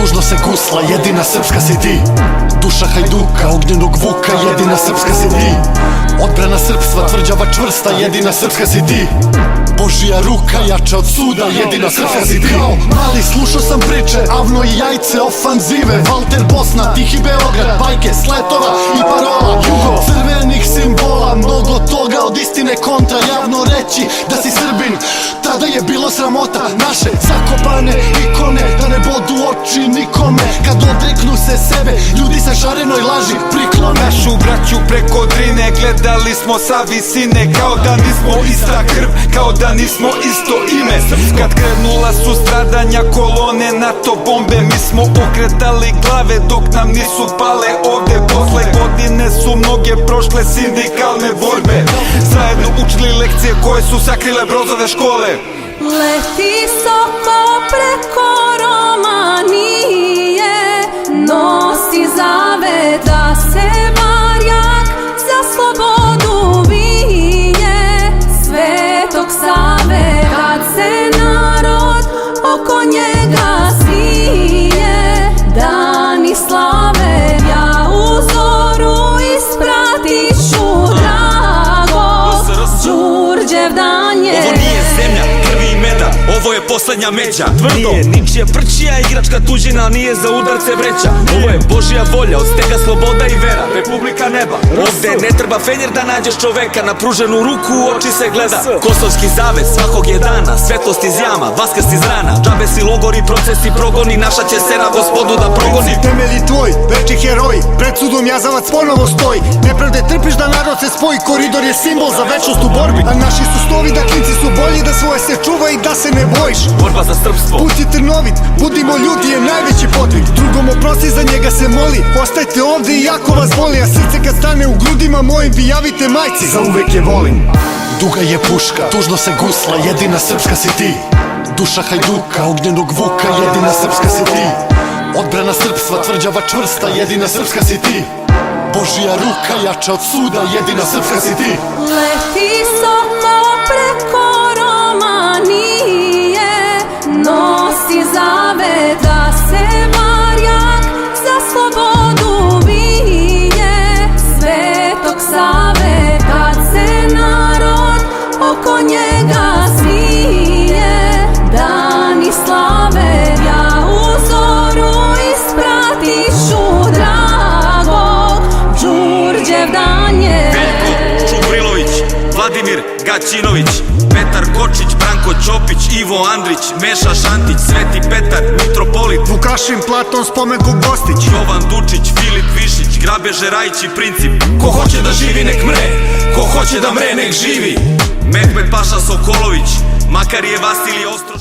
tužno se gusla, jedina srpska si ti. Duša hajduka, ognjenog vuka, jedina srpska si ti. Odbrana srpstva, tvrđava čvrsta, jedina srpska si ti. Božija ruka, jača od suda, jedina srpska si ti. Kao mali slušao sam priče, Avno i Jajce, ofanzive, Valter Bosna, Tihi Beograd, bajke, sletova i parola, jugo crvenih simbola, mnogo toga od istine kontra. Javno reći da si Srbin, tada je bilo sramota. Naše zakopane ikone, da ne bodu oči nikome, kad odreknu se sebe, ljudi sa šarenoj laži priklone. Našu braću preko Drine gledali smo sa visine, kao da nismo ista krv, kao da nismo isto ime. Kad krenula su stradanja kolone NATO bombe, mi smo okretali glave dok nam nisu pale ovde. Posle godine su mnoge prošle sindikalne borbe, zajedno učili lekcije koje su sakrile Brozove škole. Leti soko preko Romanije, nosi zavet da se barjak za slobodu vije. Svetog Save kad se narod oko njega svije, dani slave ja u zoru ispratiću drago, Đurđev dan je. Ovo nije zemlja krvi i meda, ovo je poslednja međa. Nije ničija prčija, igračka tuđina, nije za udarce vreća. Ovo je Božja volja, od stega sloboda i vera, Republika neba. Ovde ne treba fenjer da nađeš čoveka, na pruženu ruku u oči se gleda. Kosovski zavez svakog je dana, svetlost iz jama, vaskrs iz rana. Džabe si logori, procesi, progoni, naša će se na gospodu da progoni. Temelji tvoj, veći heroj, pred sudom jazavac ponovo stoji. Nepravde trpiš da narod se spoji, koridor je simbol za večnost u borbi. A naši su stovi da klinci su bolji, da svoje se čuva i da se ne bojiš. Borba za srpstvo. Put je trnovit, budimo ljudi je najveći podvig. Drugom oprosti, za njega se moli, ostajte ovde i jako vas boli. A srce kad stane u grudima mojim, vi javite majci, za uvek je volim. Duga je puška, tužno se gusla, jedina srpska si ti. Duša hajduka, ognjenog vuka, jedina srpska si ti. Odbrana srpstva, tvrđava čvrsta, jedina srpska si ti. Božija ruka, jača od suda, jedina srpska si ti. Leti soko preko Romanije, nosi zavet da se barjak za slobodu vije. Svetog Save kad se narod oko njega svije, dani slave ja u zoru ispratiću drago, Đurđev dan je. Veljko Čubrilović, Vladimir Gaćinović, Petar Kočić, Branko Ćopić, Ivo Andrić, Meša Šantić, Sveti Petar, Mitropolit, Vukašin, Platon, Spomenko Gostić, Jovan Dučić, Filip Višić, Grabeže Rajić i Princip. Ko hoće da živi nek mre, ko hoće da mre nek živi. Mehmet Paša Sokolović, Makarije Vasilije Ostroš.